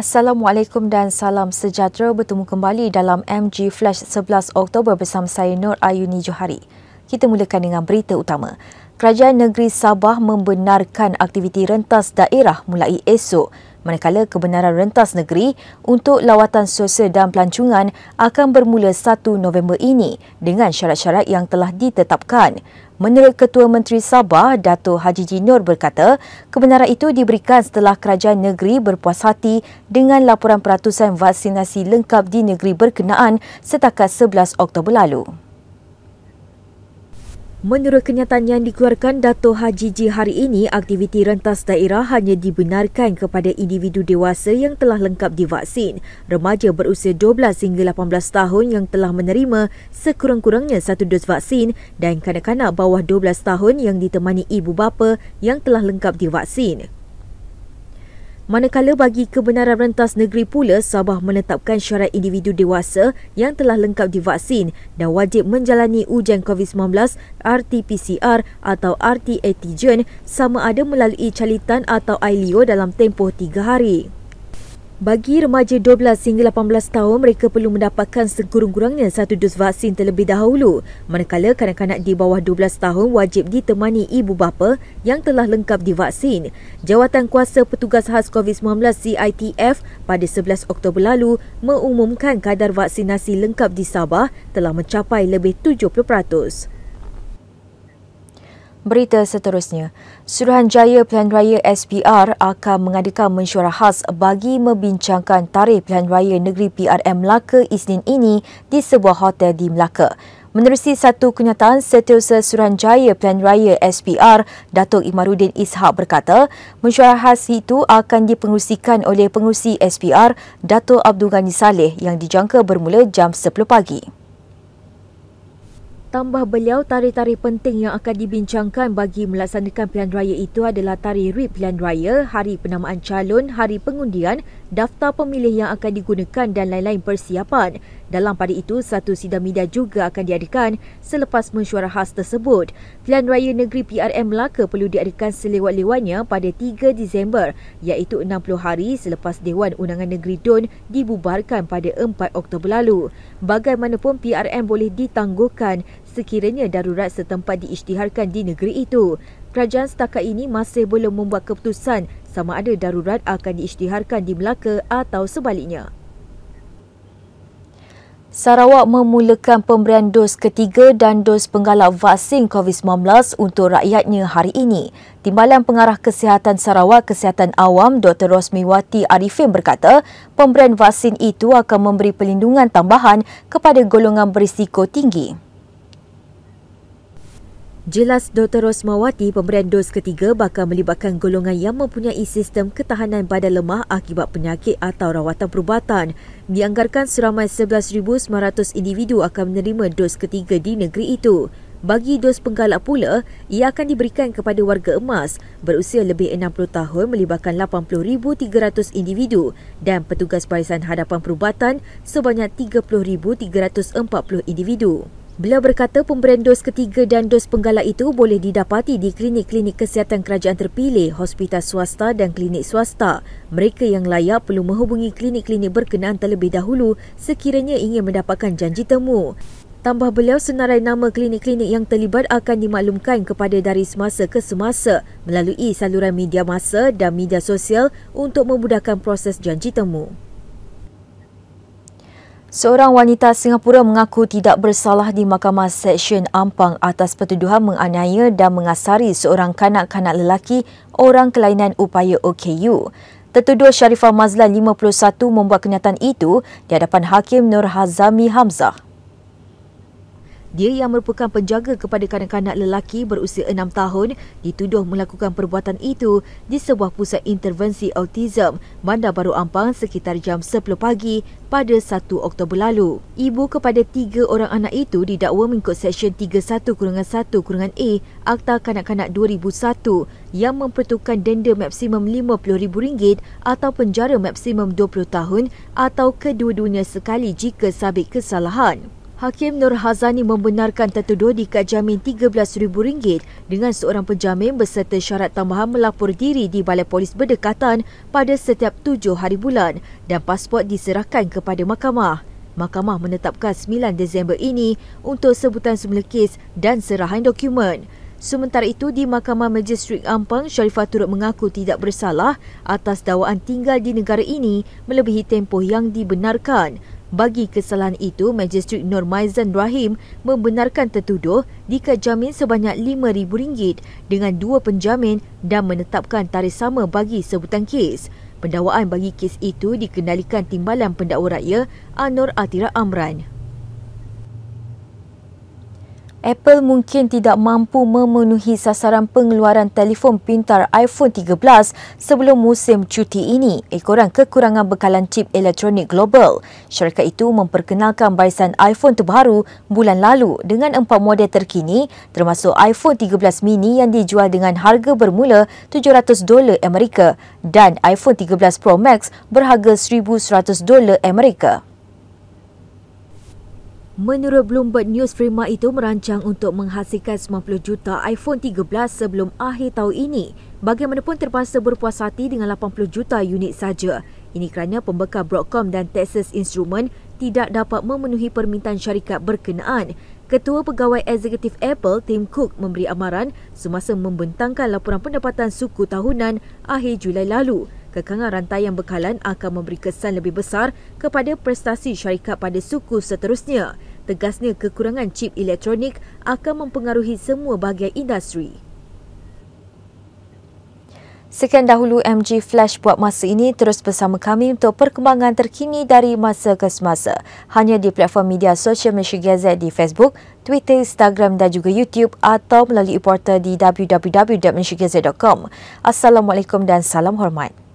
Assalamualaikum dan salam sejahtera, bertemu kembali dalam MG Flash 11 Oktober bersama saya Nur Ayuni Johari. Kita mulakan dengan berita utama. Kerajaan Negeri Sabah membenarkan aktiviti rentas daerah mulai esok, manakala kebenaran rentas negeri untuk lawatan sosial dan pelancongan akan bermula 1 November ini dengan syarat-syarat yang telah ditetapkan. Menurut Ketua Menteri Sabah, Dato' Haji Jinor berkata, kebenaran itu diberikan setelah kerajaan negeri berpuas hati dengan laporan peratusan vaksinasi lengkap di negeri berkenaan setakat 11 Oktober lalu. Menurut kenyataan yang dikeluarkan Dato' Haji Ji hari ini, aktiviti rentas daerah hanya dibenarkan kepada individu dewasa yang telah lengkap divaksin, remaja berusia 12 hingga 18 tahun yang telah menerima sekurang-kurangnya 1 dos vaksin dan kanak-kanak bawah 12 tahun yang ditemani ibu bapa yang telah lengkap divaksin. Manakala bagi kebenaran rentas negeri pula, Sabah menetapkan syarat individu dewasa yang telah lengkap divaksin dan wajib menjalani ujian COVID-19 RT-PCR atau RT-antigen sama ada melalui calitan atau ILIO dalam tempoh 3 hari. Bagi remaja 12 hingga 18 tahun, mereka perlu mendapatkan sekurang-kurangnya 1 dos vaksin terlebih dahulu. Manakala kanak-kanak di bawah 12 tahun wajib ditemani ibu bapa yang telah lengkap divaksin. Jawatan Kuasa Petugas Khas COVID-19 CITF pada 11 Oktober lalu mengumumkan kadar vaksinasi lengkap di Sabah telah mencapai lebih 70%. Berita seterusnya, Suruhanjaya Pilihan Raya SPR akan mengadakan mesyuarah khas bagi membincangkan tarikh Pilihan Raya Negeri PRM Melaka Isnin ini di sebuah hotel di Melaka. Menerusi satu kenyataan, Setiausaha Suruhanjaya Pilihan Raya SPR, Datuk Imaruddin Ishak berkata, mesyuarah khas itu akan dipengerusikan oleh pengerusi SPR, Datuk Abdul Ghani Saleh yang dijangka bermula jam 10 pagi. Tambah beliau, tarikh-tarikh penting yang akan dibincangkan bagi melaksanakan pilihan raya itu adalah tarikh RIP pilihan raya, hari penamaan calon, hari pengundian, daftar pemilih yang akan digunakan dan lain-lain persiapan. Dalam pada itu, satu sidang media juga akan diadakan selepas mesyuarah khas tersebut. Pilihan Raya Negeri PRM Melaka perlu diadakan selewat-lewatnya pada 3 Disember, iaitu 60 hari selepas Dewan Undangan Negeri DUN dibubarkan pada 4 Oktober lalu. Bagaimanapun, PRM boleh ditangguhkan sekiranya darurat setempat diisytiharkan di negeri itu. Kerajaan setakat ini masih belum membuat keputusan sama ada darurat akan diisytiharkan di Melaka atau sebaliknya. Sarawak memulakan pemberian dos ketiga dan dos penggalak vaksin COVID-19 untuk rakyatnya hari ini. Timbalan Pengarah Kesihatan Sarawak Kesihatan Awam Dr. Rosmiwati Arifin berkata, pemberian vaksin itu akan memberi perlindungan tambahan kepada golongan berisiko tinggi. Jelas Dr. Rosmawati, pemberian dos ketiga bakal melibatkan golongan yang mempunyai sistem ketahanan badan lemah akibat penyakit atau rawatan perubatan. Dianggarkan seramai 11,900 individu akan menerima dos ketiga di negeri itu. Bagi dos penggalak pula, ia akan diberikan kepada warga emas berusia lebih 60 tahun melibatkan 80,300 individu dan petugas Barisan Hadapan Perubatan sebanyak 30,340 individu. Beliau berkata pemberian dos ketiga dan dos penggalak itu boleh didapati di klinik-klinik kesihatan kerajaan terpilih, hospital swasta dan klinik swasta. Mereka yang layak perlu menghubungi klinik-klinik berkenaan terlebih dahulu sekiranya ingin mendapatkan janji temu. Tambah beliau, senarai nama klinik-klinik yang terlibat akan dimaklumkan kepada dari semasa ke semasa melalui saluran media massa dan media sosial untuk memudahkan proses janji temu. Seorang wanita Singapura mengaku tidak bersalah di Mahkamah Seksyen Ampang atas pertuduhan menganiaya dan mengasari seorang kanak-kanak lelaki orang kelainan upaya OKU. Tertuduh Sharifah Mazlan 51 membuat kenyataan itu di hadapan Hakim Nur Hazami Hamzah. Dia yang merupakan penjaga kepada kanak-kanak lelaki berusia 6 tahun dituduh melakukan perbuatan itu di sebuah pusat intervensi autism Bandar Baru Ampang sekitar jam 10 pagi pada 1 Oktober lalu. Ibu kepada 3 orang anak itu didakwa mengikut Seksyen 31-1-A Akta Kanak-Kanak 2001 yang memperuntukkan denda maksimum RM50,000 atau penjara maksimum 20 tahun atau kedua-duanya sekali jika sabit kesalahan. Hakim Nur Hazani membenarkan tertuduh dikad jamin RM13,000 dengan seorang penjamin beserta syarat tambahan melapor diri di Balai Polis berdekatan pada setiap 7 hari bulan dan pasport diserahkan kepada mahkamah. Mahkamah menetapkan 9 Disember ini untuk sebutan semula kes dan serahan dokumen. Sementara itu, di Mahkamah Magistrat Ampang, Sharifah turut mengaku tidak bersalah atas dakwaan tinggal di negara ini melebihi tempoh yang dibenarkan. Bagi kesalahan itu, Magistrat Nur Maizan Rahim membenarkan tertuduh dikad jamin sebanyak RM5,000 dengan 2 penjamin dan menetapkan tarikh sama bagi sebutan kes. Pendakwaan bagi kes itu dikendalikan Timbalan Pendakwa Raya Anor Atira Amran. Apple mungkin tidak mampu memenuhi sasaran pengeluaran telefon pintar iPhone 13 sebelum musim cuti ini, ekoran kekurangan bekalan chip elektronik global. Syarikat itu memperkenalkan barisan iPhone terbaru bulan lalu dengan 4 model terkini termasuk iPhone 13 mini yang dijual dengan harga bermula $700 Amerika dan iPhone 13 Pro Max berharga $1,100 Amerika. Menurut Bloomberg News, firma itu merancang untuk menghasilkan 90 juta iPhone 13 sebelum akhir tahun ini. Bagaimanapun terpaksa berpuas hati dengan 80 juta unit saja. Ini kerana pembekal Broadcom dan Texas Instruments tidak dapat memenuhi permintaan syarikat berkenaan. Ketua Pegawai Eksekutif Apple, Tim Cook, memberi amaran semasa membentangkan laporan pendapatan suku tahunan akhir Julai lalu. Kekangan rantaian bekalan akan memberi kesan lebih besar kepada prestasi syarikat pada suku seterusnya. Tegasnya, kekurangan chip elektronik akan mempengaruhi semua bahagian industri. Sekian dahulu MG Flash buat masa ini. Terus bersama kami untuk perkembangan terkini dari masa ke semasa. Hanya di platform media sosial Malaysia Gazette di Facebook, Twitter, Instagram dan juga YouTube atau melalui portal di www.malaysiagazette.com. Assalamualaikum dan salam hormat.